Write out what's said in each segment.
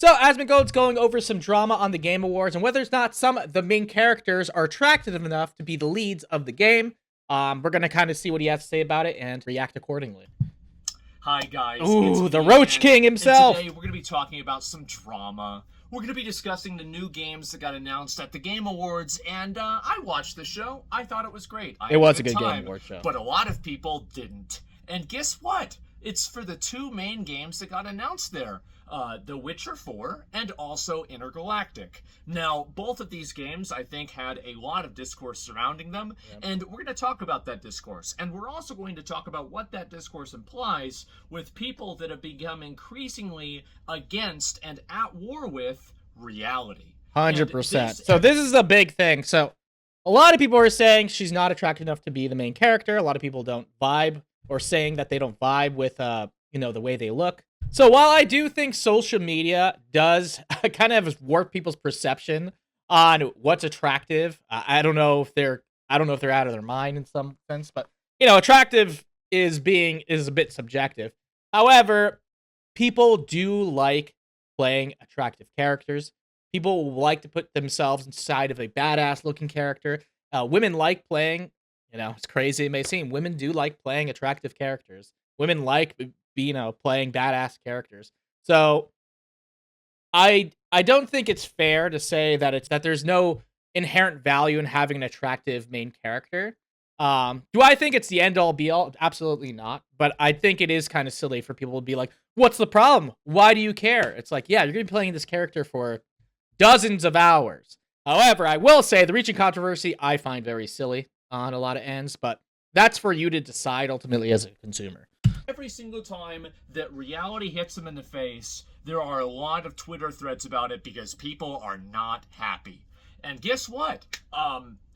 So, Asmongold's going over some drama on the Game Awards and whether or not some of the main characters are attractive enough to be the leads of the game. We're going to kind of see what he has to say about it and react accordingly. Hi guys, Ooh, it's the me, Roach King himself! And today we're going to be talking about some drama. We're going to be discussing the new games that got announced at the Game Awards, and I watched the show. I thought it was great. It was a good Game Awards show. But a lot of people didn't. And guess what? It's for the two main games that got announced there. The Witcher 4 and also Intergalactic. Now, both of these games, I think, had a lot of discourse surrounding them, and we're going to talk about that discourse. And we're also going to talk about what that discourse implies with people that have become increasingly against and at war with reality. 100%. So this is the big thing. So a lot of people are saying she's not attractive enough to be the main character. A lot of people don't vibe or saying that they don't vibe with, the way they look. So while I do think social media does kind of warp people's perception on what's attractive, I don't know if they're out of their mind in some sense, but attractive is a bit subjective. However, people do like playing attractive characters. People like to put themselves inside of a badass looking character. Women like playing, as crazy it may seem, women do like playing attractive characters. Women like playing badass characters. So I don't think it's fair to say that there's no inherent value in having an attractive main character. Do I think it's the end all be all? Absolutely not. But I think it is kind of silly for people to be like, what's the problem? Why do you care? It's like, yeah, you're going to be playing this character for dozens of hours. However, I will say the reaching controversy I find very silly on a lot of ends, but that's for you to decide ultimately as a consumer. Every single time that reality hits them in the face, there are a lot of Twitter threads about it because people are not happy. And guess what?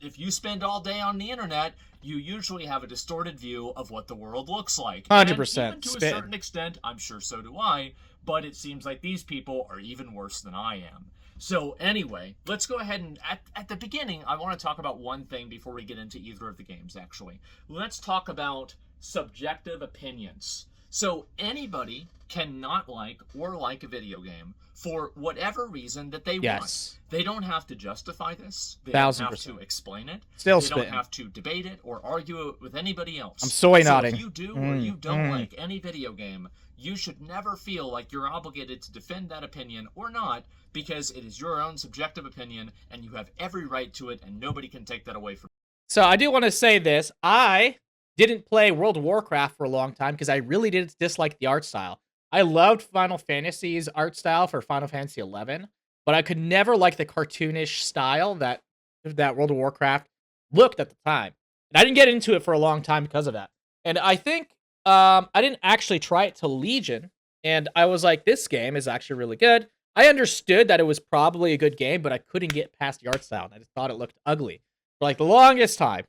If you spend all day on the internet, you usually have a distorted view of what the world looks like. 100%. And even to a certain extent, I'm sure so do I, but it seems like these people are even worse than I am. So anyway, let's go ahead and at the beginning, I want to talk about one thing before we get into either of the games, actually. Let's talk about subjective opinions. So anybody cannot like or like a video game for whatever reason that they want. They don't have to justify this. They don't have to explain it. They don't have to debate it or argue it with anybody else. I'm soy nodding. If you do or you don't like any video game, you should never feel like you're obligated to defend that opinion or not, because it is your own subjective opinion and you have every right to it and nobody can take that away from you. So I do want to say this. I didn't play World of Warcraft for a long time because I really did dislike the art style. I loved Final Fantasy's art style for Final Fantasy XI, but I could never like the cartoonish style that World of Warcraft looked at the time. And I didn't get into it for a long time because of that. And I think I didn't actually try it till Legion, and I was like, this game is actually really good. I understood that it was probably a good game, but I couldn't get past the art style. I just thought it looked ugly for like the longest time.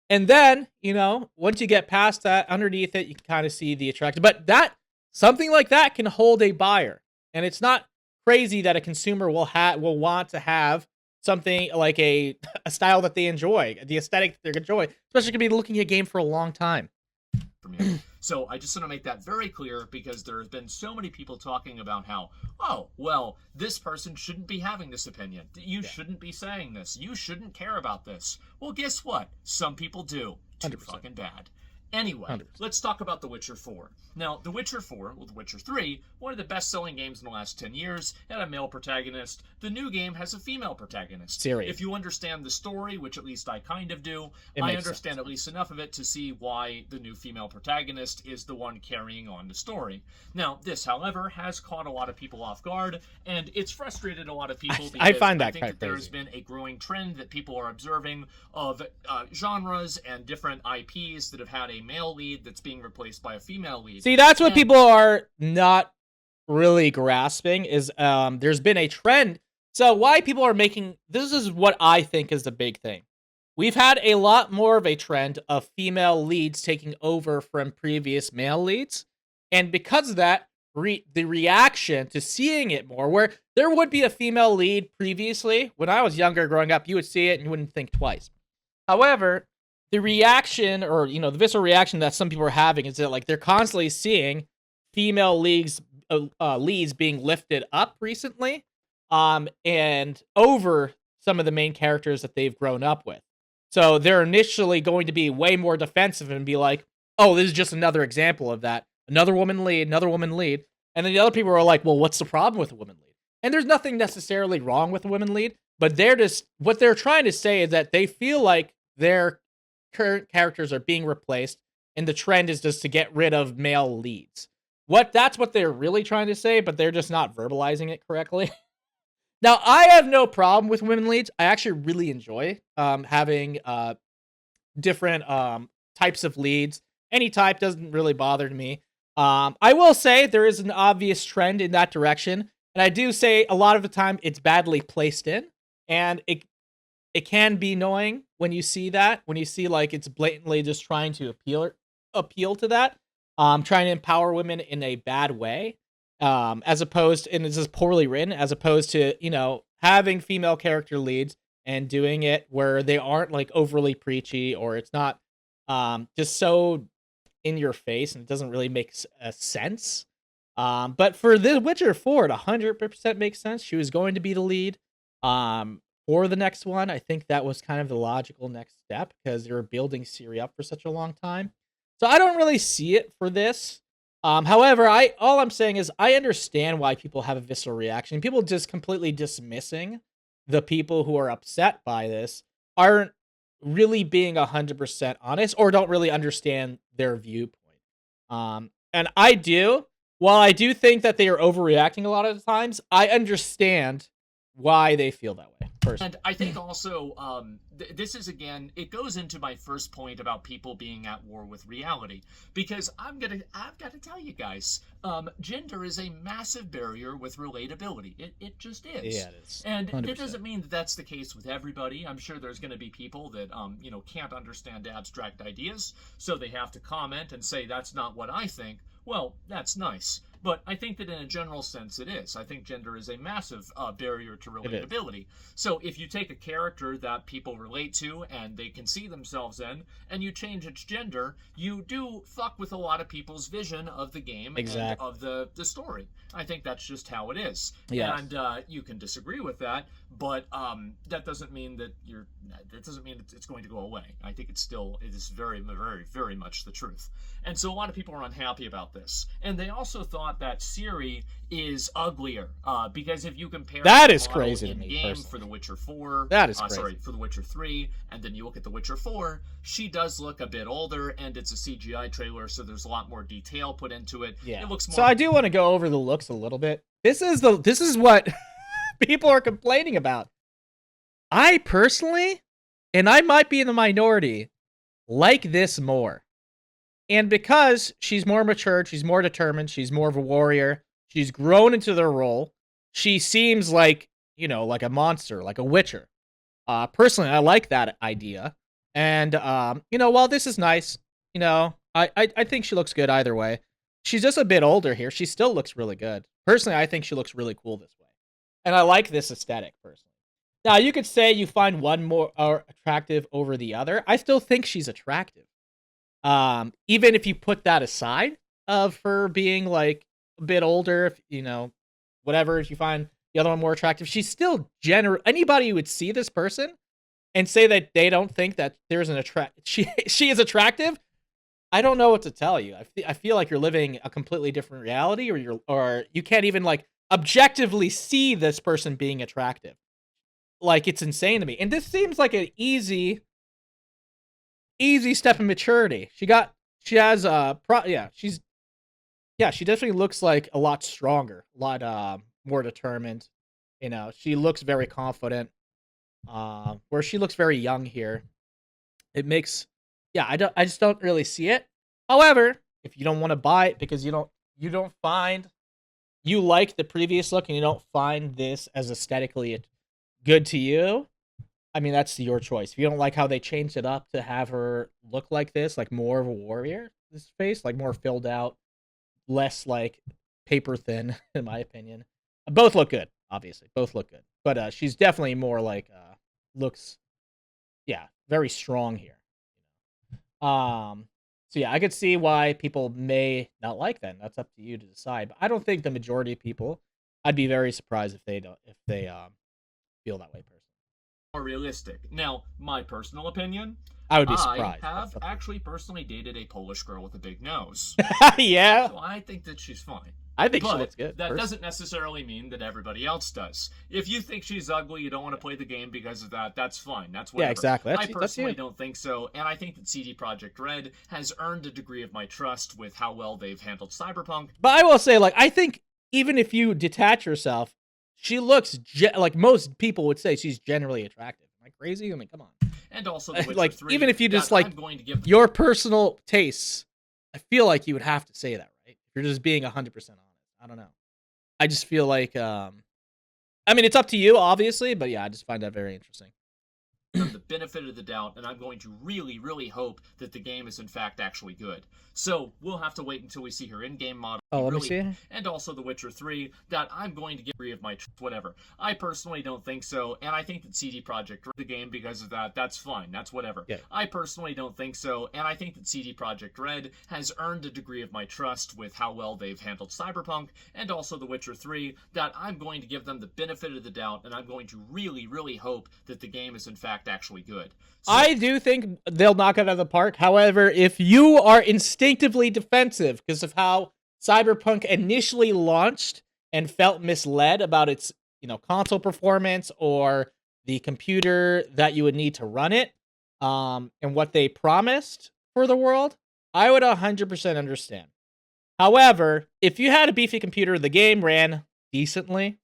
And then, once you get past that, underneath it, you can kind of see the attraction. But something like that can hold a buyer. And it's not crazy that a consumer will want to have something like a style that they enjoy, the aesthetic that they enjoy, especially going to be looking at a game for a long time. So I just want to make that very clear, because there have been so many people talking about how, oh, well, this person shouldn't be having this opinion. You shouldn't be saying this. You shouldn't care about this. Well, guess what? Some people do. Too 100%. Fucking bad. Anyway, 100%. Let's talk about The Witcher 4. Now, The Witcher 4, The Witcher 3, one of the best-selling games in the last 10 years, had a male protagonist. The new game has a female protagonist. Ciri. If you understand the story, which at least I kind of do, I understand at least enough of it to see why the new female protagonist is the one carrying on the story. Now, this, however, has caught a lot of people off guard, and it's frustrated a lot of people because I find that I think kind of that there's been a growing trend that people are observing of genres and different IPs that have had a male lead that's being replaced by a female lead. See, that's what people are not really grasping is there's been a trend. So why people are making, this is what I think is the big thing. We've had a lot more of a trend of female leads taking over from previous male leads. And because of that, the reaction to seeing it more, where there would be a female lead previously, when I was younger growing up, you would see it and you wouldn't think twice. However, the reaction, or the visceral reaction that some people are having is that like they're constantly seeing female leads leads being lifted up recently, and over some of the main characters that they've grown up with. So they're initially going to be way more defensive and be like, "Oh, this is just another example of that. Another woman lead, another woman lead." And then the other people are like, "Well, what's the problem with a woman lead?" And there's nothing necessarily wrong with a women lead, but they're just what they're trying to say is that they feel like their current characters are being replaced, and the trend is just to get rid of male leads. That's what they're really trying to say, but they're just not verbalizing it correctly. Now, I have no problem with women leads. I actually really enjoy having different types of leads. Any type doesn't really bother me. I will say there is an obvious trend in that direction, and I do say a lot of the time it's badly placed in, and it can be annoying when you see that, when you see like it's blatantly just trying to appeal to that, trying to empower women in a bad way, as opposed and it's just poorly written, as opposed to having female character leads and doing it where they aren't like overly preachy or it's not just so in your face and it doesn't really make sense. But for The Witcher 4, it 100% makes sense. She was going to be the lead. For the next one, I think that was kind of the logical next step because they were building Ciri up for such a long time. So I don't really see it for this. However, all I'm saying is I understand why people have a visceral reaction. People just completely dismissing the people who are upset by this aren't really being 100% honest or don't really understand their viewpoint. And while I do think that they are overreacting a lot of the times, I understand why they feel that way. And I think also, this is again, it goes into my first point about people being at war with reality. Because I've got to tell you guys, gender is a massive barrier with relatability. It just is. Yeah, it is. And 100%. it doesn't mean that that's the case with everybody. I'm sure there's going to be people that, can't understand abstract ideas, so they have to comment and say, that's not what I think. Well, that's nice. But I think that in a general sense it is. I think gender is a massive barrier to relatability. So if you take a character that people relate to and they can see themselves in, and you change its gender, you do fuck with a lot of people's vision of the game and of the story. I think that's just how it is. Yes. And you can disagree with that, but that doesn't mean that it's going to go away. I think it is very, very, very much the truth. And so a lot of people are unhappy about this. And they also thought that Ciri is uglier because if you compare that is crazy to me game personally. For The Witcher 4, that is crazy. Sorry, for The Witcher 3, and then you look at The Witcher 4, she does look a bit older, and it's a CGI trailer, so there's a lot more detail put into it. Yeah. It looks more. So I do want to go over the looks a little bit. This is what people are complaining about. I personally, and I might be in the minority, like this more. And because she's more matured, she's more determined, she's more of a warrior, she's grown into the role, she seems like, like a monster, like a witcher. Personally, I like that idea. And, while this is nice, I think she looks good either way. She's just a bit older here. She still looks really good. Personally, I think she looks really cool this way. And I like this aesthetic, personally. Now, you could say you find one more attractive over the other. I still think she's attractive. Even if you put that aside of her being like a bit older, whatever, if you find the other one more attractive, she's still anybody who would see this person and say that they don't think that there's she is attractive. I don't know what to tell you. I feel like you're living a completely different reality, or you can't even like objectively see this person being attractive. Like, it's insane to me. And this seems like an easy step in maturity. She definitely looks like a lot stronger, a lot more determined. She looks very confident. Where she looks very young here. It makes I just don't really see it. However, if you don't want to buy it because you don't find you like the previous look and you don't find this as aesthetically good to you, I mean, that's your choice. If you don't like how they changed it up to have her look like this, like more of a warrior, this face, like more filled out, less like paper thin, in my opinion. Both look good, obviously. Both look good. But she's definitely more like, looks, very strong here. So So yeah, I could see why people may not like that. And that's up to you to decide. But I don't think the majority of people. I'd be very surprised if they don't if they feel that way personally. More realistic. Now, my personal opinion, I would be I surprised. have actually personally dated a Polish girl with a big nose. Yeah, So I think that she's fine. I think she But looks good. that doesn't necessarily mean that everybody else does. If you think she's ugly, you don't want to play the game because of that, that's fine. That's whatever. Yeah, exactly. I That's personally you. don't think so, and I think that CD Projekt Red has earned a degree of my trust with how well they've handled Cyberpunk. But I will say, like, I think even if you detach yourself, she looks like most people would say she's generally attractive. Am I crazy? I mean, come on. And also The Witcher Like, 3, even if you just that like I'm going to give your personal tastes, I feel like you would have to say that, right? If you're just being 100% honest. I don't know. I just feel like, I mean, it's up to you, obviously, but yeah, I just find that very interesting. them the benefit of the doubt, and I'm going to really, really hope that the game is in fact actually good. So we'll have to wait until we see her in-game model. Oh, let me see. And also The Witcher 3, that I'm going to give free of my whatever. I personally don't think so, and I think that CD Projekt the game because of that, that's fine. That's whatever. Yeah. I personally don't think so, and I think that CD Projekt Red has earned a degree of my trust with how well they've handled Cyberpunk and also The Witcher 3, that I'm going to give them the benefit of the doubt, and I'm going to really, really hope that the game is in fact actually good. So, I do think they'll knock it out of the park. However, if you are instinctively defensive because of how Cyberpunk initially launched and felt misled about its, console performance or the computer that you would need to run it, and what they promised for the world, I would 100% understand. However, if you had a beefy computer, the game ran decently. If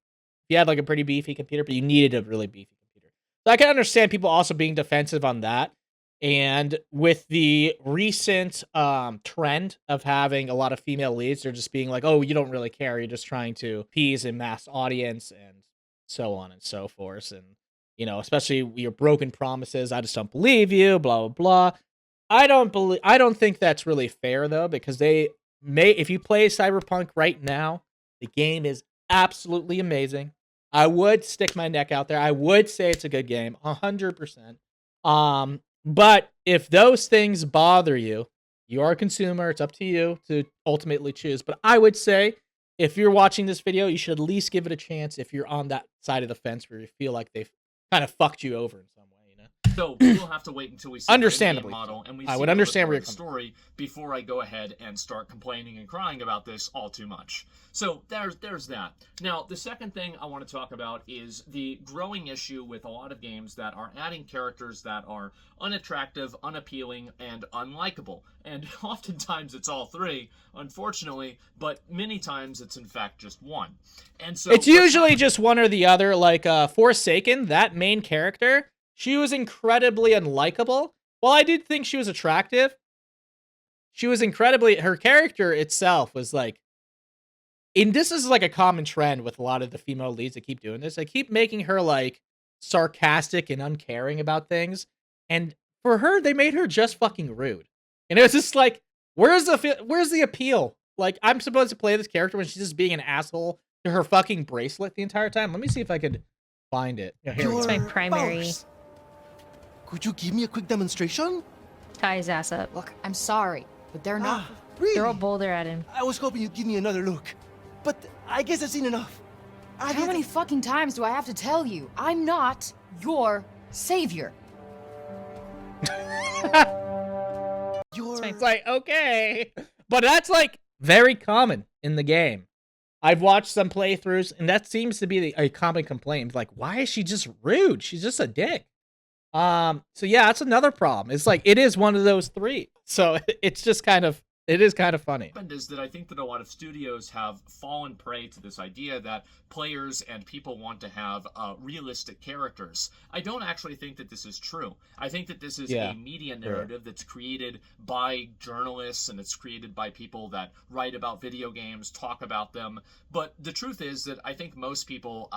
you had like a pretty beefy computer, but you needed a really beefy computer. So I can understand people also being defensive on that. And with the recent trend of having a lot of female leads, they're just being like, oh, you don't really care. You're just trying to appease a mass audience and so on and so forth. And, especially your broken promises. I just don't believe you, blah, blah, blah. I don't think that's really fair, though, because if you play Cyberpunk right now, the game is absolutely amazing. I would stick my neck out there. I would say it's a good game, 100%. But if those things bother you, you are a consumer. It's up to you to ultimately choose. But I would say if you're watching this video, you should at least give it a chance if you're on that side of the fence where you feel like they've kind of fucked you over in some way. So we'll have to wait until we see Understandably, the model, and we I see would a understand little where bit you're more of the story before I go ahead and start complaining and crying about this all too much. So there's that. Now, the second thing I want to talk about is the growing issue with a lot of games that are adding characters that are unattractive, unappealing, and unlikable. And oftentimes it's all three, unfortunately, but many times it's in fact just one. And so it's usually just one or the other. Like Forsaken, that main character, she was incredibly unlikable. While I did think she was attractive, her character itself was like, and this is like a common trend with a lot of the female leads that keep doing this. They keep making her like sarcastic and uncaring about things. And for her, they made her just fucking rude. And it was just like, where's the appeal? Like, I'm supposed to play this character when she's just being an asshole to her fucking bracelet the entire time. Let me see if I could find it. Yeah, here we It's go. my primary. Powers. Could you give me a quick demonstration? Tie his ass up. Look, I'm sorry, but they're not. Really? Throw a boulder at him. I was hoping you'd give me another look. But I guess I've seen enough. How many fucking times do I have to tell you? I'm not your savior. You're... It's like, okay. But that's like very common in the game. I've watched some playthroughs, and that seems to be a common complaint. Like, why is she just rude? She's just a dick. So yeah, that's another problem. It's like, it is one of those three. So it's just it is kind of funny. Is that I think that a lot of studios have fallen prey to this idea that players and people want to have realistic characters. I don't actually think that this is true. I think that this is a media narrative that's created by journalists, and it's created by people that write about video games, talk about them. But the truth is that I think most people,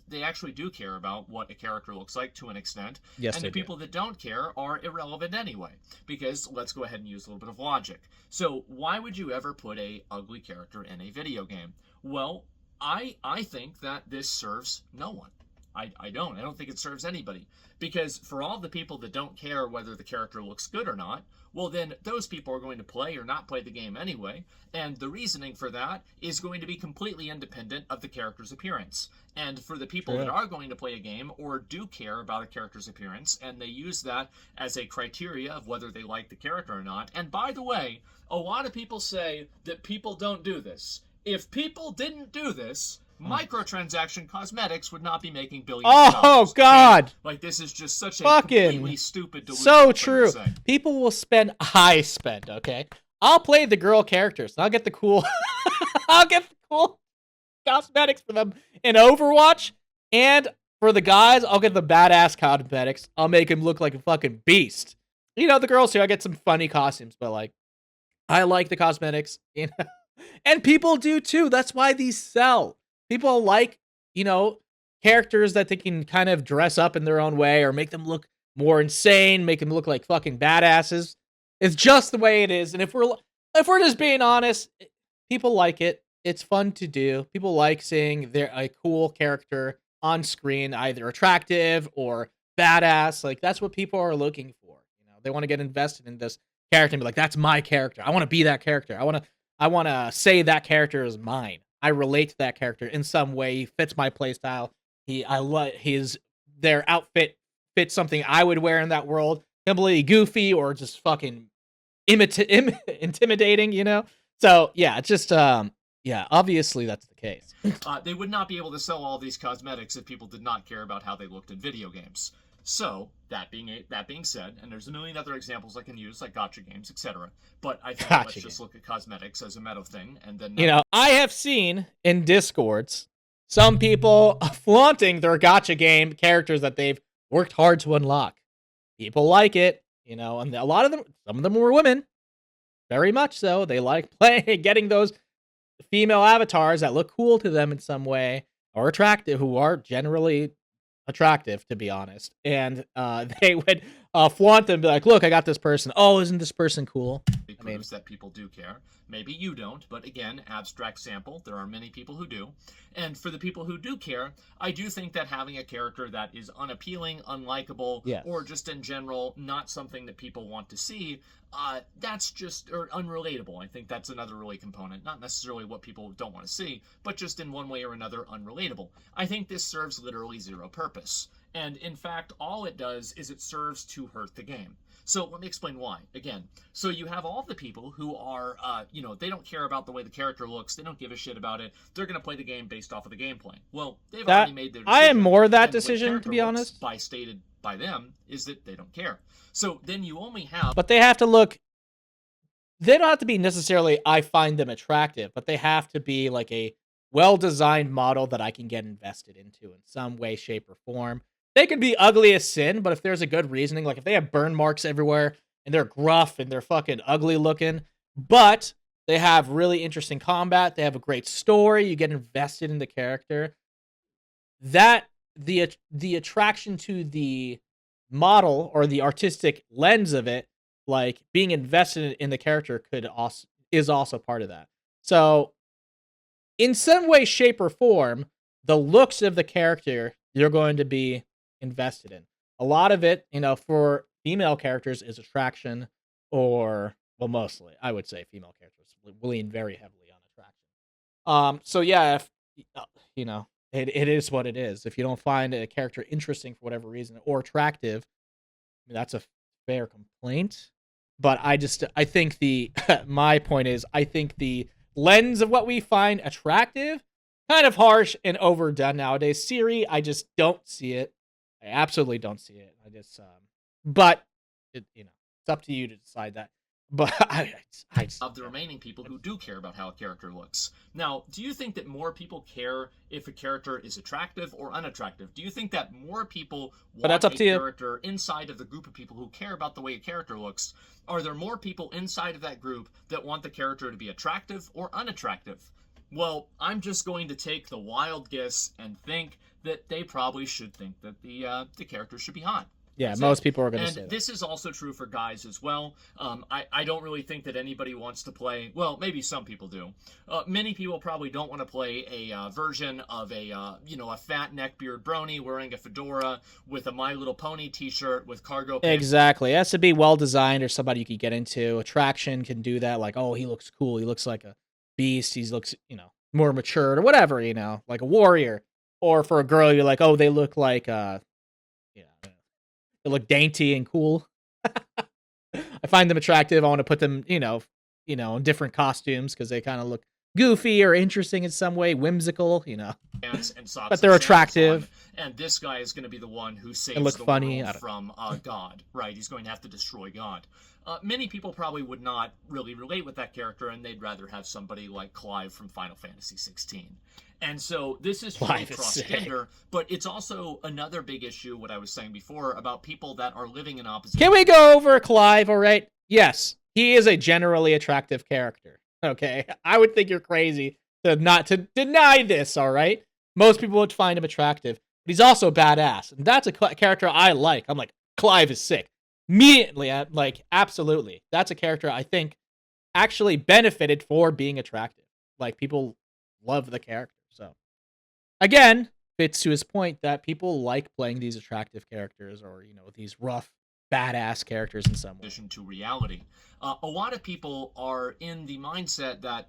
they actually do care about what a character looks like to an extent. Yes, and the people that don't care are irrelevant anyway. Because let's go ahead and use a little bit of logic. So why would you ever put a ugly character in a video game? Well, I think that this serves no one. I don't. I don't think it serves anybody. Because for all the people that don't care whether the character looks good or not, well, then those people are going to play or not play the game anyway. And the reasoning for that is going to be completely independent of the character's appearance. And for the people that are going to play a game or do care about a character's appearance, and they use that as a criteria of whether they like the character or not. And by the way, a lot of people say that people don't do this. If people didn't do this, microtransaction cosmetics would not be making billions of dollars. Oh God! Like, this is just such a Fucking completely stupid delusion. So true. People will spend. I spend. Okay, I'll play the girl characters. I'll get the cool. I'll get the cool cosmetics for them in Overwatch, and for the guys, I'll get the badass cosmetics. I'll make him look like a fucking beast. You know, the girls too. I get some funny costumes, but like, I like the cosmetics. You know, and people do too. That's why these sell. People like, you know, characters that they can kind of dress up in their own way or make them look more insane, make them look like fucking badasses. It's just the way it is. And if we're just being honest, people like it. It's fun to do. People like seeing a cool character on screen, either attractive or badass. Like, that's what people are looking for. You know, they want to get invested in this character and be like, that's my character. I want to be that character. I want to say that character is mine. I relate to that character in some way. He fits my playstyle. Their outfit fits something I would wear in that world. Completely goofy or just fucking intimidating, you know? So yeah, it's just yeah, obviously that's the case. They would not be able to sell all these cosmetics if people did not care about how they looked in video games. So, that being said, and there's a million other examples I can use, like gacha games, etc. But I think let's just look at cosmetics as a meta thing, and then... You know, I have seen in Discords some people flaunting their gacha game characters that they've worked hard to unlock. People like it, you know, and a lot of them, some of them were women. Very much so. They like getting those female avatars that look cool to them in some way, or attractive, who are generally attractive, to be honest, and they would flaunt them, be like, look, I got this person. Oh, isn't this person cool? It proves that people do care. Maybe you don't, but again, abstract sample, there are many people who do. And for the people who do care, I do think that having a character that is unappealing, unlikable, or just in general not something that people want to see, that's just unrelatable. I think that's another really component. Not necessarily what people don't want to see, but just in one way or another unrelatable. I think this serves literally zero purpose. And in fact, all it does is it serves to hurt the game. So let me explain why. Again, so you have all the people who are, they don't care about the way the character looks. They don't give a shit about it. They're going to play the game based off of the gameplay. Well, they've already made their decision. I am more that decision, to be honest. Stated by them is that they don't care. So then you only have... But they have to look... They don't have to be necessarily, I find them attractive, but they have to be like a well-designed model that I can get invested into in some way, shape, or form. They can be ugly as sin, but if there's a good reasoning, like if they have burn marks everywhere and they're gruff and they're fucking ugly looking, but they have really interesting combat, they have a great story, you get invested in the character, that the attraction to the model or the artistic lens of it, like being invested in the character, is also part of that. So in some way, shape, or form, the looks of the character you're going to be invested in. A lot of it, you know, for female characters is attraction, or, well, mostly, I would say female characters lean very heavily on attraction. So yeah, if, you know, it is what it is. If you don't find a character interesting for whatever reason, or attractive, I mean, that's a fair complaint. But I think my point is, I think the lens of what we find attractive, kind of harsh and overdone nowadays. Siri, I just don't see it. I absolutely don't see it. I just, but it, you know, it's up to you to decide that. But I of the remaining people who do care about how a character looks. Now, do you think that more people care if a character is attractive or unattractive? Do you think that more people want a character inside of the group of people who care about the way a character looks? Are there more people inside of that group that want the character to be attractive or unattractive? Well, I'm just going to take the wild guess and think that they probably should think that the character should be hot. Yeah, That's most it. people are going to And say that. this is also true for guys as well. I don't really think that anybody wants to play. Well, maybe some people do. Many people probably don't want to play a version of a fat neckbeard brony wearing a fedora with a My Little Pony T-shirt with cargo pants. Exactly. It has to be well designed or somebody you could get into. Attraction can do that. Like, oh, he looks cool. He looks like a beast. He looks, more matured or whatever, like a warrior. Or for a girl, you're like, oh, they look like, they look dainty and cool. I find them attractive. I want to put them, in different costumes because they kind of look goofy or interesting in some way, whimsical, Pants and socks but they're and sandals attractive. on, and this guy is going to be the one who saves look the funny. world from God, right? He's going to have to destroy God. Many people probably would not really relate with that character, and they'd rather have somebody like Clive from Final Fantasy 16. And so this is truly Clive is cross-gender, but it's also another big issue, what I was saying before, about people that are living in opposite... Can we go over Clive, all right? Yes, he is a generally attractive character, okay? I would think you're crazy to deny this, all right? Most people would find him attractive, but he's also badass, and that's a character I like. I'm like, Clive is sick. Immediately, I'm like, absolutely. That's a character I think actually benefited for being attractive. Like, people love the character, so. Again, fits to his point that people like playing these attractive characters or, these rough, badass characters in some way. To reality. A lot of people are in the mindset that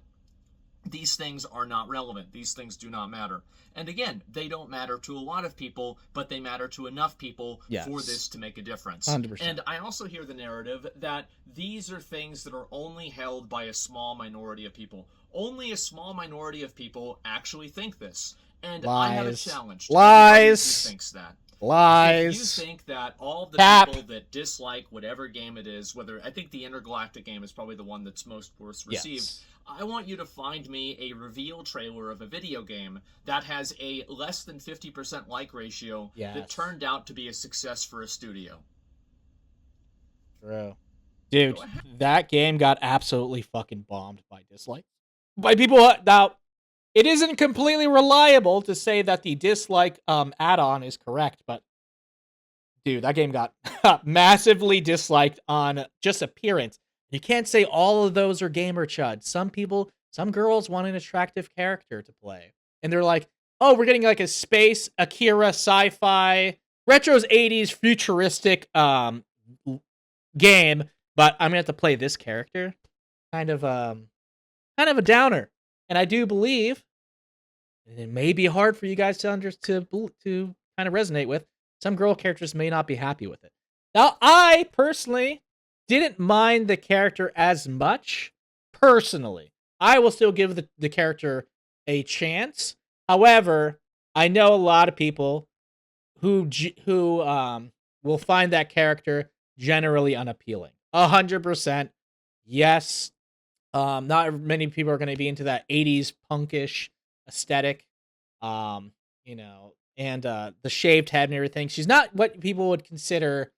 these things are not relevant. These things do not matter. And again, they don't matter to a lot of people, but they matter to enough people for this to make a difference. 100%. And I also hear the narrative that these are things that are only held by a small minority of people. Only a small minority of people actually think this. And Lies. I have a challenge to Lies. everybody who thinks that. Lies. If you think that all the Cap. people that dislike whatever game it is, whether I think the intergalactic game is probably the one that's most worst received, Yes. I want you to find me a reveal trailer of a video game that has a less than 50% like ratio that turned out to be a success for a studio. True. Dude, that game got absolutely fucking bombed by dislikes. By people now, it isn't completely reliable to say that the dislike add-on is correct, but dude, that game got massively disliked on just appearance. You can't say all of those are gamer chud. Some girls want an attractive character to play. And they're like, oh, we're getting like a space, Akira, sci-fi, retro's 80s futuristic game, but I'm gonna have to play this character. Kind of a downer. And I do believe, and it may be hard for you guys to kind of resonate with, some girl characters may not be happy with it. Now, I personally didn't mind the character as much. Personally, I will still give the character a chance. However, I know a lot of people who will find that character generally unappealing. 100%. Yes. Not many people are going to be into that 80s punkish aesthetic. And the shaved head and everything. She's not what people would consider,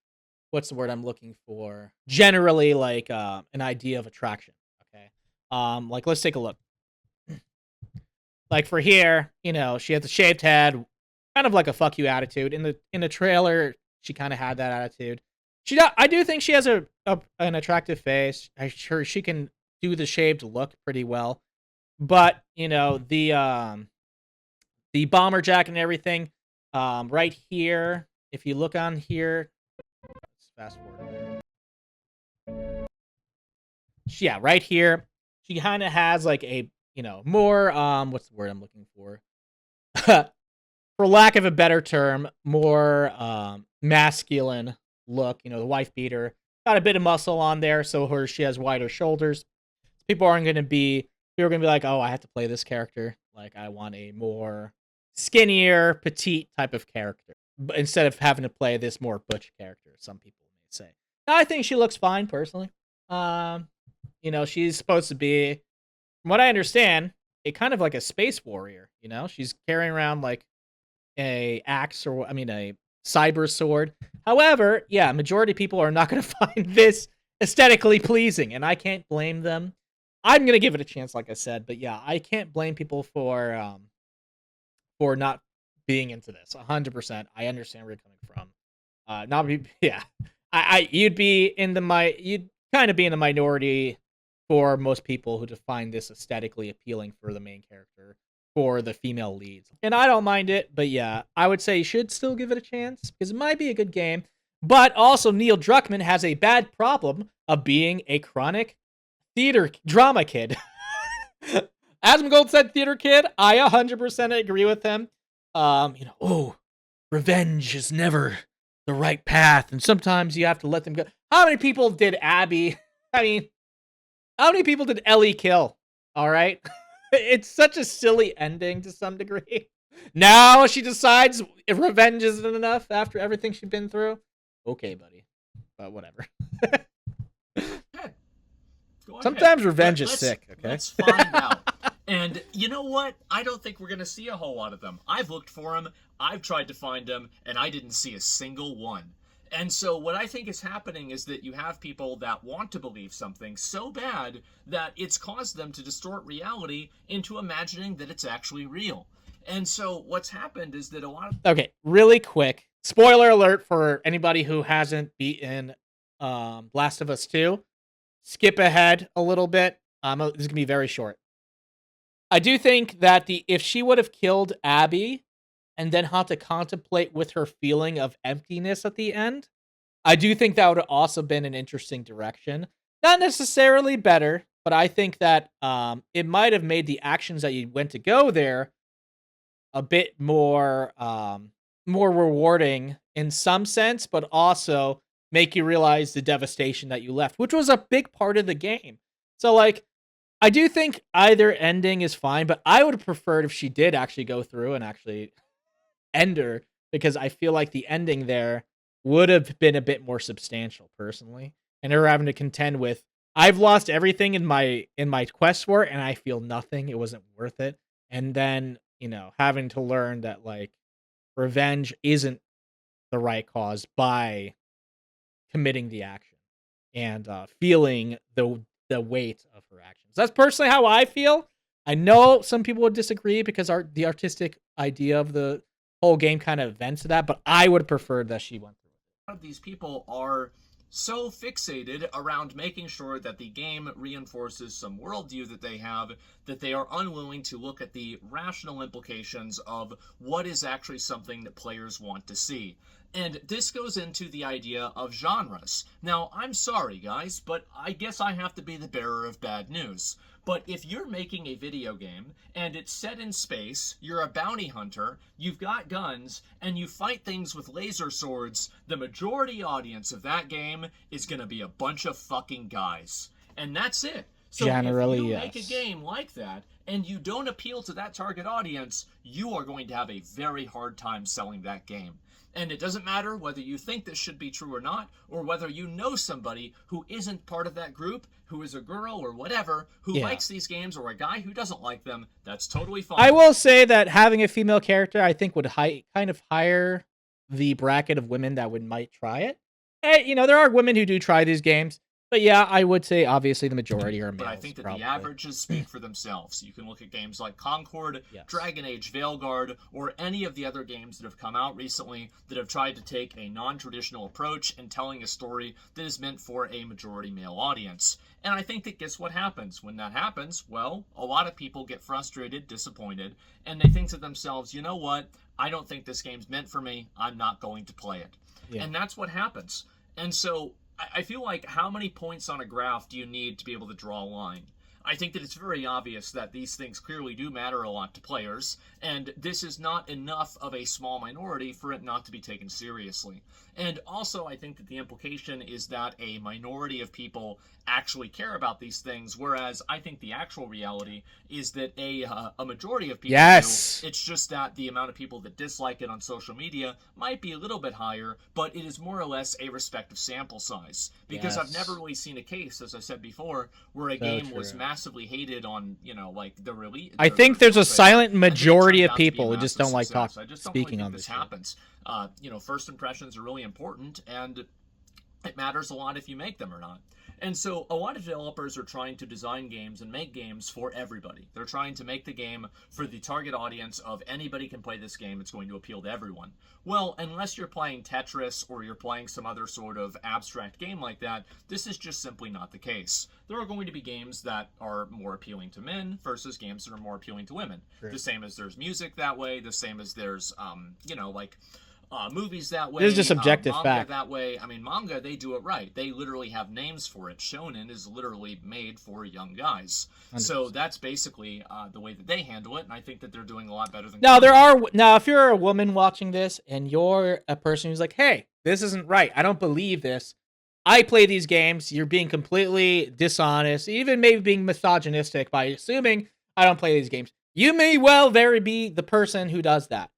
what's the word I'm looking for? Generally like an idea of attraction. Okay. Like let's take a look. Like for here, she has the shaved head, kind of like a fuck you attitude. In the trailer, she kind of had that attitude. I do think she has an attractive face. I'm sure she can do the shaved look pretty well. But, the bomber jacket and everything, right here, if you look on here, let's fast forward. Yeah, right here, she kind of has like a, more, what's the word I'm looking for? For lack of a better term, more masculine look, the wife beater. Got a bit of muscle on there, so she has wider shoulders. People are going to be like, oh, I have to play this character. Like, I want a more skinnier, petite type of character. But instead of having to play this more butch character, some people may say. Now, I think she looks fine, personally. She's supposed to be, from what I understand, a kind of like a space warrior. She's carrying around like a cyber sword. However, yeah, majority of people are not going to find this aesthetically pleasing, and I can't blame them. I'm going to give it a chance, like I said, but yeah, I can't blame people for not being into this. 100%. I understand where you're coming from. Not be, yeah. You'd kind of be in the minority for most people who define this aesthetically appealing for the main character, for the female leads. And I don't mind it, but yeah, I would say you should still give it a chance because it might be a good game. But also, Neil Druckmann has a bad problem of being a chronic theater drama kid. Asmongold said theater kid. I 100% agree with him. Revenge is never the right path, and sometimes you have to let them go. How many people did Abby? I mean, how many people did Ellie kill? All right, it's such a silly ending to some degree. Now she decides if revenge isn't enough after everything she's been through. Okay, buddy, but whatever. Sometimes revenge is sick. Okay, let's find out. And you know what? I don't think we're going to see a whole lot of them. I've looked for them, I've tried to find them, and I didn't see a single one. And so what I think is happening is that you have people that want to believe something so bad that it's caused them to distort reality into imagining that it's actually real. And so what's happened is that a lot of... Okay, really quick. Spoiler alert for anybody who hasn't beaten Last of Us 2. Skip ahead a little bit. This is going to be very short. I do think that if she would have killed Abby and then had to contemplate with her feeling of emptiness at the end, I do think that would have also been an interesting direction. Not necessarily better, but I think that it might have made the actions that you went to go there a bit more rewarding in some sense, but also make you realize the devastation that you left, which was a big part of the game. So, like, I do think either ending is fine, but I would have preferred if she did actually go through and actually end her, because I feel like the ending there would have been a bit more substantial, personally. And her having to contend with, I've lost everything in my quest for it, and I feel nothing. It wasn't worth it. And then, having to learn that, like, revenge isn't the right cause by committing the action and feeling the weight of her actions. That's personally how I feel. I know some people would disagree because the artistic idea of the whole game kind of vents to that, but I would have preferred that she went through it. A lot of these people are so fixated around making sure that the game reinforces some worldview that they have, that they are unwilling to look at the rational implications of what is actually something that players want to see. And this goes into the idea of genres. Now, I'm sorry, guys, but I guess I have to be the bearer of bad news. But if you're making a video game and it's set in space, you're a bounty hunter, you've got guns, and you fight things with laser swords, the majority audience of that game is going to be a bunch of fucking guys. And that's it. So Generally, if you yes. make a game like that and you don't appeal to that target audience, you are going to have a very hard time selling that game. And it doesn't matter whether you think this should be true or not, or whether you know somebody who isn't part of that group, who is a girl or whatever, who likes these games, or a guy who doesn't like them. That's totally fine. I will say that having a female character, I think, would kind of higher the bracket of women that might try it. And, there are women who do try these games. But yeah, I would say obviously the majority are males. But I think that probably. The averages speak for themselves. You can look at games like Concord, Dragon Age Veilguard, or any of the other games that have come out recently that have tried to take a non-traditional approach in telling a story that is meant for a majority male audience. And I think that guess what happens? When that happens, well, a lot of people get frustrated, disappointed, and they think to themselves, you know what? I don't think this game's meant for me. I'm not going to play it. Yeah. And that's what happens. And so I feel like, how many points on a graph do you need to be able to draw a line? I think that it's very obvious that these things clearly do matter a lot to players, and this is not enough of a small minority for it not to be taken seriously. And also, I think that the implication is that a minority of people actually care about these things, whereas I think the actual reality is that a majority of people do. It's just that the amount of people that dislike it on social media might be a little bit higher, but it is more or less a respective sample size. Because I've never really seen a case, as I said before, where a game was massively hated on, like the release. I think there's a silent majority of people who just don't like speaking on this happens. First impressions are really important, and it matters a lot if you make them or not. And so a lot of developers are trying to design games and make games for everybody. They're trying to make the game for the target audience of anybody can play this game. It's going to appeal to everyone. Well, unless you're playing Tetris or you're playing some other sort of abstract game like that, this is just simply not the case. There are going to be games that are more appealing to men versus games that are more appealing to women. True. The same as there's music that way, the same as there's, movies that way. This is just objective manga fact. that way. I mean, manga, they do it right. They literally have names for it. Shonen is literally made for young guys. 100%. So that's basically the way that they handle it, and I think that they're doing a lot better than. Now, if you're a woman watching this and you're a person who's like, hey, this isn't right, I don't believe this, I play these games, you're being completely dishonest, even maybe being misogynistic by assuming I don't play these games. You may well very be the person who does that.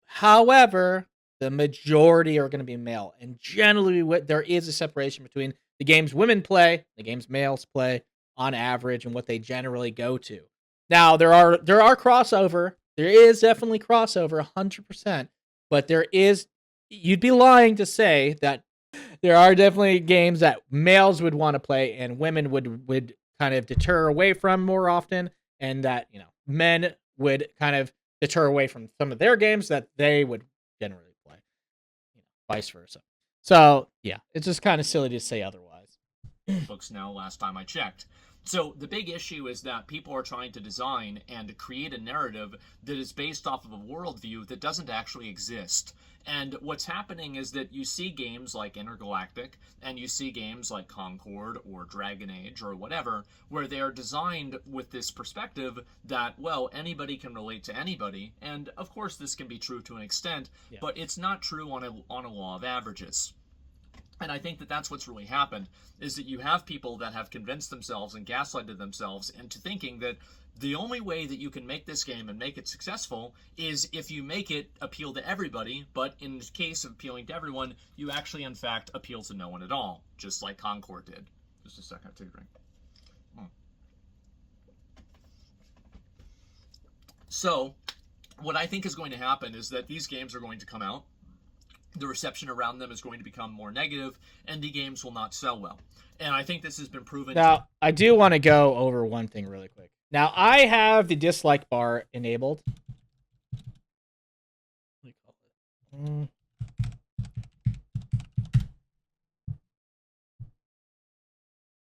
However, the majority are going to be male, and generally there is a separation between the games women play, the games males play on average, and what they generally go to. Now, there are crossover. There is definitely crossover, 100%, but you'd be lying to say that there are definitely games that males would want to play and women would kind of deter away from more often, and that, men would kind of deter away from some of their games that they would generally play, vice versa. So yeah, it's just kind of silly to say otherwise. Books now, last time I checked. So the big issue is that people are trying to design and create a narrative that is based off of a worldview that doesn't actually exist. And what's happening is that you see games like Intergalactic, and you see games like Concord or Dragon Age or whatever, where they are designed with this perspective that, well, anybody can relate to anybody. And of course this can be true to an extent, Yeah. but it's not true on a law of averages. And I think that that's what's really happened, is that you have people that have convinced themselves and gaslighted themselves into thinking that the only way that you can make this game and make it successful is if you make it appeal to everybody, but in the case of appealing to everyone, you actually, in fact, appeal to no one at all, just like Concord did. Just a second, take a drink. So, what I think is going to happen is that these games are going to come out, the reception around them is going to become more negative, and the games will not sell well. And I think this has been proven. Now, I do want to go over one thing really quick. Now, I have the dislike bar enabled.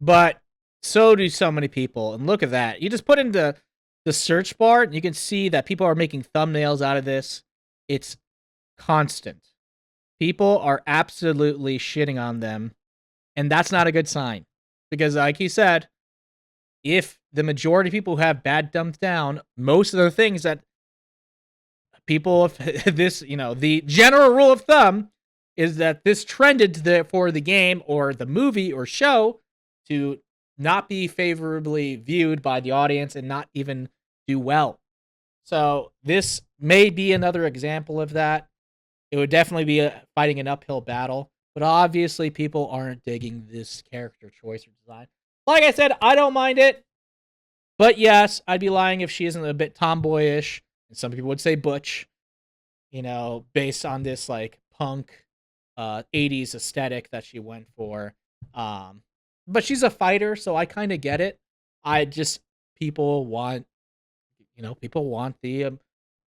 But so do so many people. And look at that. You just put into the search bar, and you can see that people are making thumbnails out of this. It's constant. People are absolutely shitting on them, and that's not a good sign. Because like he said, if the majority of people who have bad thumbs down, most of the things that people, this, the general rule of thumb is that this trended for the game or the movie or show to not be favorably viewed by the audience and not even do well. So this may be another example of that. It would definitely be fighting an uphill battle, but obviously people aren't digging this character choice or design. Like I said, I don't mind it, but yes, I'd be lying if she isn't a bit tomboyish, and some people would say butch, based on this like punk 80s aesthetic that she went for. But she's a fighter, so I kind of get it. People want the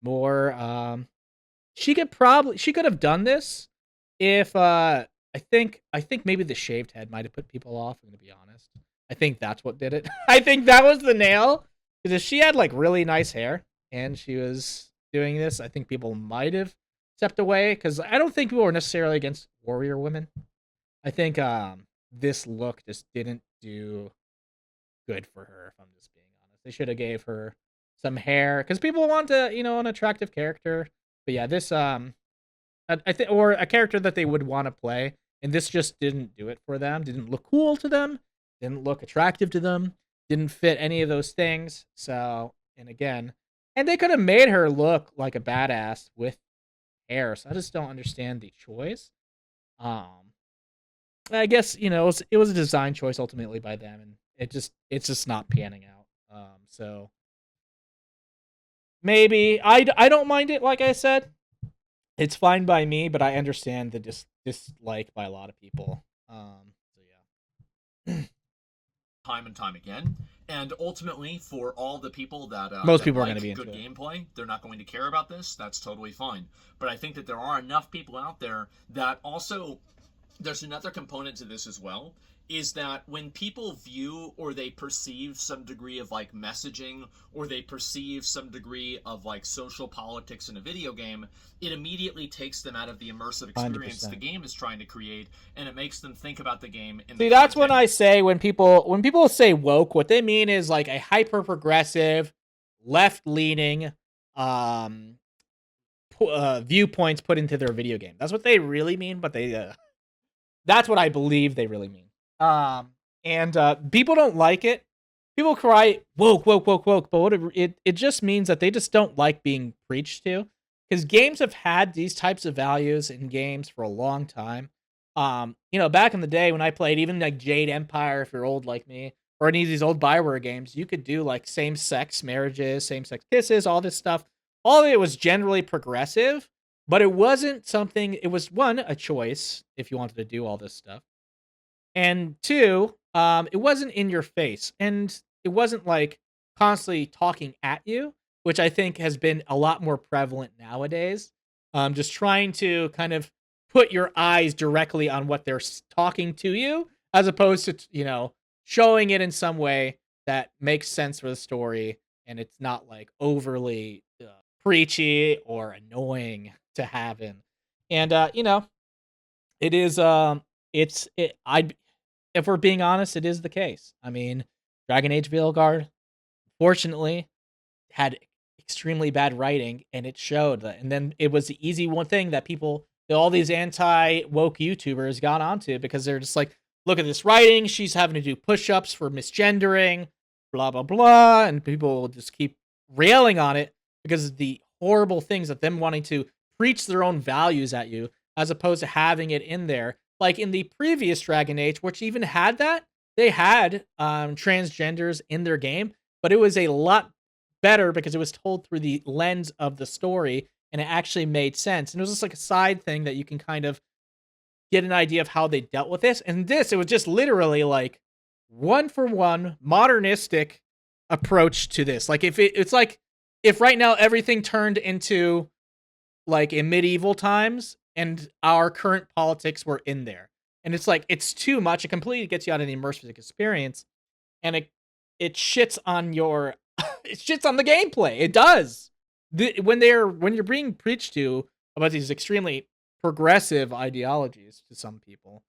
more she could have done this if I think maybe the shaved head might have put people off, I'm gonna be honest. I think that's what did it. I think that was the nail. Because if she had like really nice hair and she was doing this, I think people might have stepped away. Because I don't think people were necessarily against warrior women. I think this look just didn't do good for her, if I'm just being honest. They should have gave her some hair. Because people want an attractive character. But yeah, this I think, or a character that they would want to play, and this just didn't do it for them. Didn't look cool to them. Didn't look attractive to them. Didn't fit any of those things. So, and they could have made her look like a badass with hair. So I just don't understand the choice. I guess it was a design choice ultimately by them, and it's just not panning out. So. Maybe I don't mind it. Like I said, it's fine by me, but I understand the dislike by a lot of people. So yeah. time and time again. And ultimately, for all the people that Most that people are like going to be into good it. gameplay, they're not going to care about this. That's totally fine. But I think that there are enough people out there that also, there's another component to this as well, is that when people view or they perceive some degree of like messaging, or they perceive some degree of like social politics in a video game, it immediately takes them out of the immersive experience 100%. the game is trying to create, and it makes them think about the game in See, the that's when I context. say when people say woke, what they mean is like a hyper progressive, left leaning, um, viewpoints put into their video game. That's what they really mean. But that's what I believe they really mean. And people don't like it. People cry woke, woke, woke, woke. But what it just means that they just don't like being preached to, because games have had these types of values in games for a long time. Back in the day when I played, even like Jade Empire, if you're old like me, or any of these old Bioware games, you could do like same-sex marriages, same-sex kisses, all this stuff. All of it was generally progressive, but it wasn't something. It was one, a choice if you wanted to do all this stuff, and two, it wasn't in your face, and it wasn't like constantly talking at you, which I think has been a lot more prevalent nowadays. Just trying to kind of put your eyes directly on what they're talking to you, as opposed to showing it in some way that makes sense for the story, and it's not like overly preachy or annoying to have in. And it is it's it I if we're being honest, it is the case. I mean, Dragon Age Veilguard, fortunately, had extremely bad writing, and it showed that. And then it was the easy one thing that all these anti woke YouTubers got onto, because they're just like, look at this writing. She's having to do push ups for misgendering, blah, blah, blah. And people will just keep railing on it because of the horrible things of them wanting to preach their own values at you, as opposed to having it in there. Like in the previous Dragon Age, which even had that, they had transgenders in their game, but it was a lot better because it was told through the lens of the story, and it actually made sense. And it was just like a side thing that you can kind of get an idea of how they dealt with this. And this, it was just literally like one for one modernistic approach to this. Like it's like if right now everything turned into like in medieval times and our current politics were in there. And it's like it's too much. It completely gets you out of the immersive experience, and it shits on your it shits on the gameplay. It does. When you're being preached to about these extremely progressive ideologies, to some people,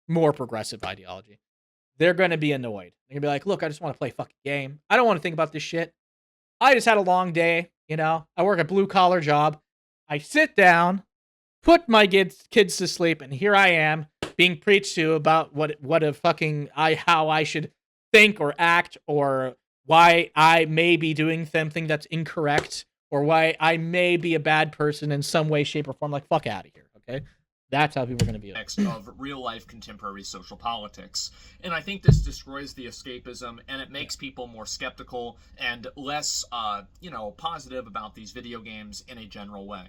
more progressive ideology, they're going to be annoyed. They're going to be like, "Look, I just want to play a fucking game. I don't want to think about this shit. I just had a long day, I work a blue collar job. I sit down, put my kids to sleep, and here I am being preached to about what a fucking how I should think or act, or why I may be doing something that's incorrect, or why I may be a bad person in some way, shape, or form." Like, fuck out of here, okay? That's how people are going to be. Of real life contemporary social politics. And I think this destroys the escapism, and it makes people more skeptical and less, positive about these video games in a general way.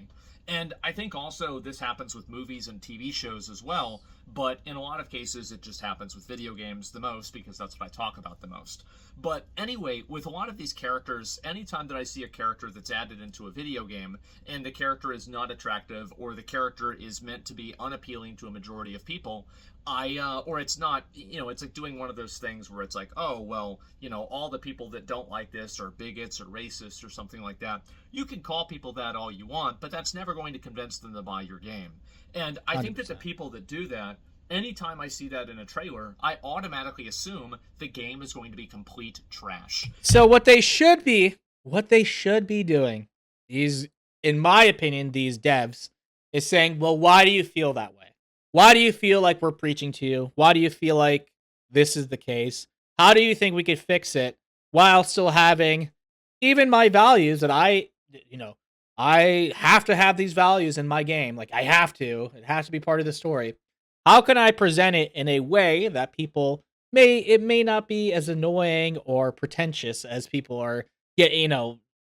And I think also this happens with movies and TV shows as well, but in a lot of cases it just happens with video games the most, because that's what I talk about the most. But anyway, with a lot of these characters, anytime that I see a character that's added into a video game and the character is not attractive, or the character is meant to be unappealing to a majority of people, or it's not, it's like doing one of those things where it's like, oh, well, all the people that don't like this are bigots or racists or something like that. You can call people that all you want, but that's never going to convince them to buy your game. And I think that the people that do that, anytime I see that in a trailer, I automatically assume the game is going to be complete trash. So what they should be doing, in my opinion, these devs, is saying, well, why do you feel that way? Why do you feel like we're preaching to you? Why do you feel like this is the case? How do you think we could fix it while still having even my values that I have to have these values in my game. Like, I have to. It has to be part of the story. How can I present it in a way that it may not be as annoying or pretentious as people are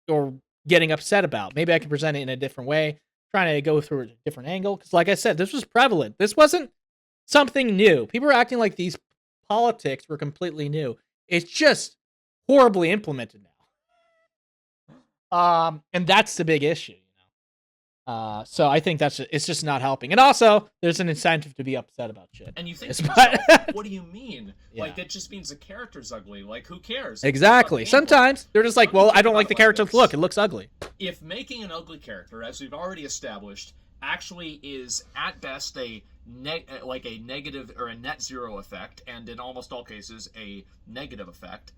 or getting upset about? Maybe I can present it in a different way, trying to go through a different angle. Because like I said, this was prevalent. This wasn't something new. People are acting like these politics were completely new. It's just horribly implemented now. And that's the big issue. So I think it's just not helping. And also, there's an incentive to be upset about shit. And you think It's to yourself, but- what do you mean? Yeah. Like, that just means the character's ugly. Like, who cares? Exactly. It's about gameplay. Sometimes they're just like, Let me well, I think don't like about the it character's this. look. It looks ugly. If making an ugly character, as we've already established, actually is at best a negative or a net zero effect, and in almost all cases a negative effect,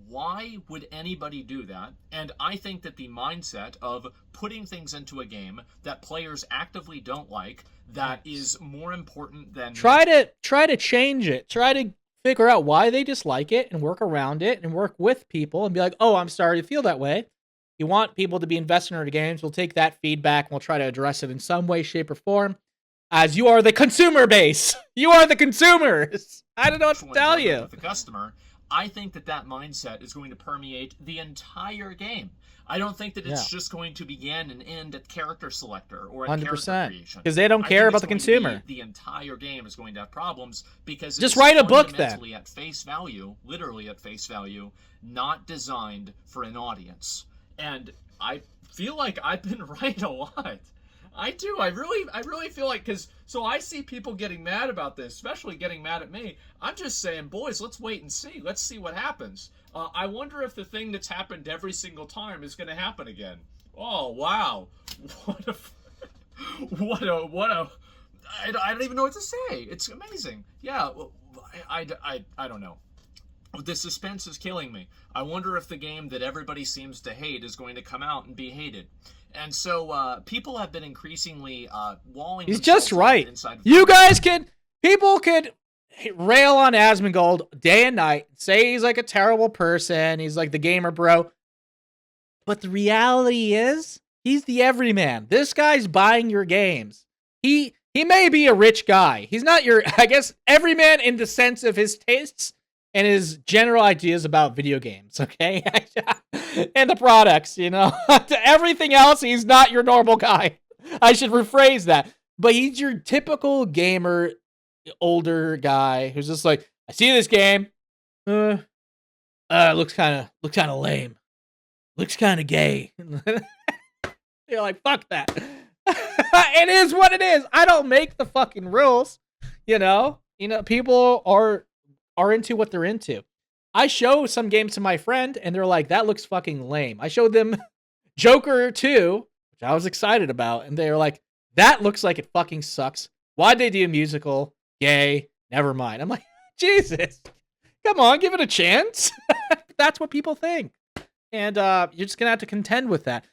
why would anybody do that? And I think that the mindset of putting things into a game that players actively don't like, that is more important than Try to change it. Try to figure out why they dislike it and work around it and work with people and be like, oh, I'm sorry to feel that way. You want people to be invested in our games. We'll take that feedback and we'll try to address it in some way, shape, or form. As you are the consumer base. You are the consumers. I don't know what to tell you. with the customer. I think that mindset is going to permeate the entire game. I don't think that it's just going to begin and end at character selector or at character 100%. creation. Because they don't I care think about it's the going to be consumer. The entire game is going to have problems because Just it's write a book then. fundamentally at face value, literally at face value, not designed for an audience. And I feel like I've been right a lot. I do. I really feel like, so I see people getting mad about this, especially getting mad at me. I'm just saying, boys, let's wait and see. Let's see what happens. I wonder if the thing that's happened every single time is going to happen again. Oh, wow. What a, I don't even know what to say. It's amazing. Yeah, I don't know. The suspense is killing me. I wonder if the game that everybody seems to hate is going to come out and be hated. And so people have been increasingly walling. He's just right. Inside of People could rail on Asmongold day and night, say he's like a terrible person, he's like the gamer bro. But the reality is, he's the everyman. This guy's buying your games. He may be a rich guy. He's not your, I guess, everyman in the sense of his tastes and his general ideas about video games, okay? And the products, To everything else, he's not your normal guy. I should rephrase that. But he's your typical gamer, older guy who's just like, I see this game. Looks kind of lame. Looks kind of gay. You're like, fuck that. It is what it is. I don't make the fucking rules. People are into what they're into. I show some games to my friend and they're like, that looks fucking lame. I showed them Joker 2, which I was excited about, and they were like, that looks like it fucking sucks. Why'd they do a musical? Gay. Never mind. I'm like, Jesus. Come on, give it a chance. That's what people think. And you're just gonna have to contend with that.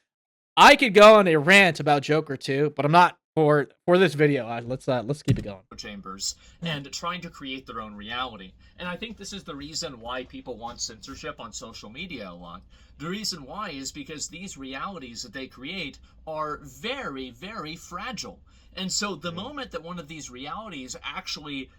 I could go on a rant about Joker 2, but I'm not for this video. Let's keep it going. Chambers and trying to create their own reality. And I think this is the reason why people want censorship on social media a lot. The reason why is because these realities that they create are very, very fragile. And so the moment that one of these realities actually,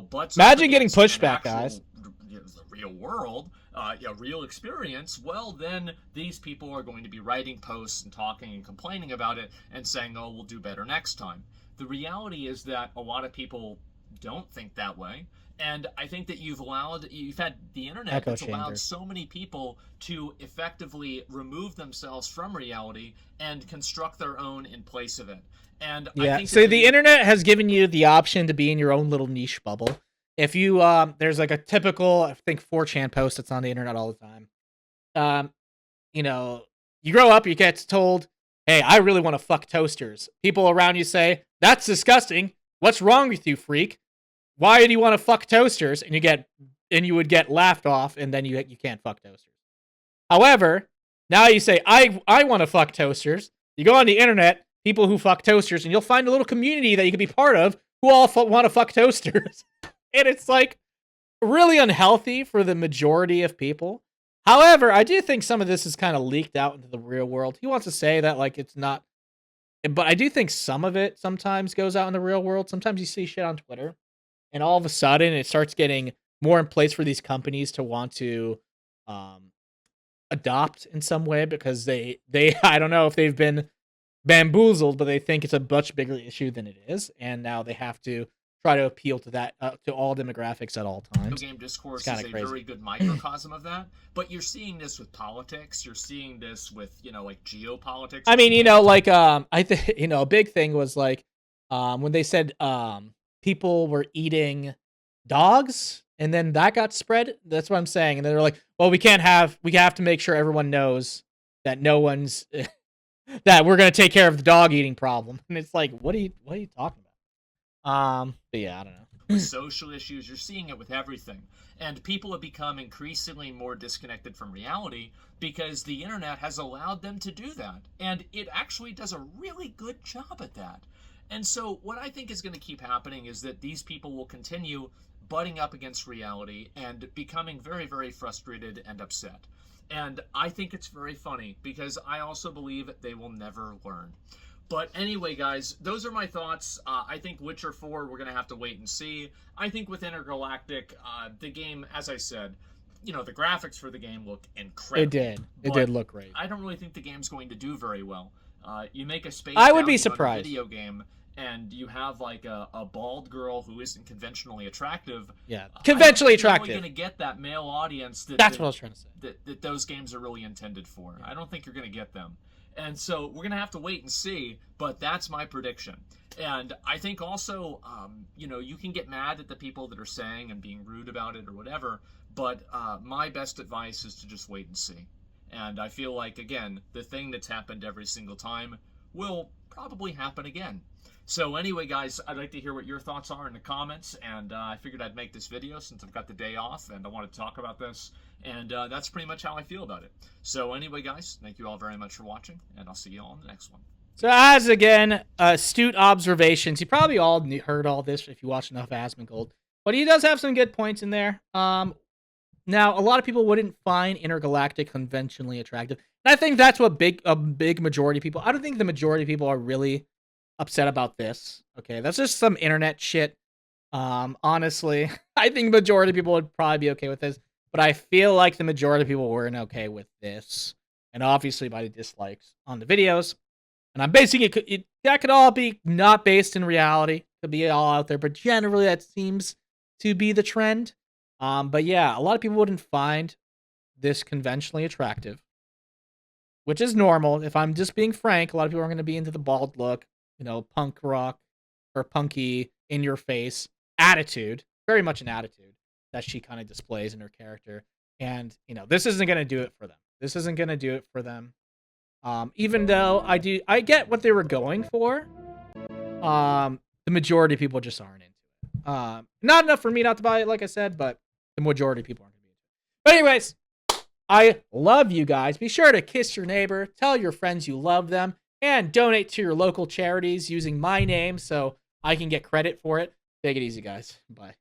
butts up Imagine getting against an pushback, actual, guys. The real world, a real experience, well, then these people are going to be writing posts and talking and complaining about it and saying, oh, we'll do better next time. The reality is that a lot of people don't think that way. And I think that you've had the internet that's allowed so many people to effectively remove themselves from reality and construct their own in place of it. And I think so the internet has given you the option to be in your own little niche bubble. If you, there's like a typical, I think 4chan post that's on the internet all the time. You grow up, you get told, hey, I really want to fuck toasters. People around you say, that's disgusting. What's wrong with you, freak? Why do you want to fuck toasters? And you would get laughed off, and then you can't fuck toasters. However, now you say, I want to fuck toasters. You go on the internet, people who fuck toasters, and you'll find a little community that you can be part of who all want to fuck toasters. And it's like really unhealthy for the majority of people. However, I do think some of this is kind of leaked out into the real world. He wants to say that like it's not, but I do think some of it sometimes goes out in the real world. Sometimes you see shit on Twitter, and all of a sudden it starts getting more in place for these companies to want to adopt in some way because they I don't know if they've been bamboozled, but they think it's a much bigger issue than it is, and now they have to try to appeal to that to all demographics at all times. Game discourse It's kinda is a crazy. very good microcosm of that, but you're seeing this with politics. You're seeing this with like geopolitics. I mean, like I think a big thing was like when they said people were eating dogs, and then that got spread. That's what I'm saying. And then they're like, well, we have to make sure everyone knows that no one's that we're gonna take care of the dog eating problem. And it's like, what are you talking about? But yeah, I don't know. With social issues, you're seeing it with everything. And people have become increasingly more disconnected from reality because the internet has allowed them to do that. And it actually does a really good job at that. And so what I think is going to keep happening is that these people will continue butting up against reality and becoming very, very frustrated and upset. And I think it's very funny because I also believe they will never learn. But anyway, guys, those are my thoughts. I think Witcher 4, we're going to have to wait and see. I think with Intergalactic, the game, as I said, the graphics for the game look incredible. It did. It did look great. I don't really think the game's going to do very well. You make a space I would be surprised. video game, and you have like a bald girl who isn't conventionally attractive. Yeah, conventionally I don't think attractive. you're going to get that male audience That's what I was trying to say. That those games are really intended for. I don't think you're going to get them. And so we're going to have to wait and see, but that's my prediction. And I think also, you can get mad at the people that are saying and being rude about it or whatever, but my best advice is to just wait and see. And I feel like, again, the thing that's happened every single time will probably happen again. So anyway, guys, I'd like to hear what your thoughts are in the comments, and I figured I'd make this video since I've got the day off, and I want to talk about this, and that's pretty much how I feel about it. So anyway, guys, thank you all very much for watching, and I'll see you all in the next one. So as, again, astute observations, you probably all heard all this if you watch enough Asmongold, but he does have some good points in there. Now, a lot of people wouldn't find Intergalactic conventionally attractive, and I think that's what a big majority of people, I don't think the majority of people are really upset about this. Okay, that's just some internet shit. Honestly, I think majority of people would probably be okay with this, but I feel like the majority of people weren't okay with this, and obviously by the dislikes on the videos. And I'm basing it that could all be not based in reality, could be all out there, but generally that seems to be the trend. But yeah, a lot of people wouldn't find this conventionally attractive, which is normal. If I'm just being frank, a lot of people are going to be into the bald look, punk rock or punky in your face attitude, very much an attitude that she kind of displays in her character. And, this isn't going to do it for them. This isn't going to do it for them. Even though I get what they were going for. The majority of people just aren't into it. Not enough for me not to buy it, like I said, but the majority of people aren't going to be into it. But anyways, I love you guys. Be sure to kiss your neighbor, tell your friends you love them, and donate to your local charities using my name so I can get credit for it. Take it easy, guys. Bye.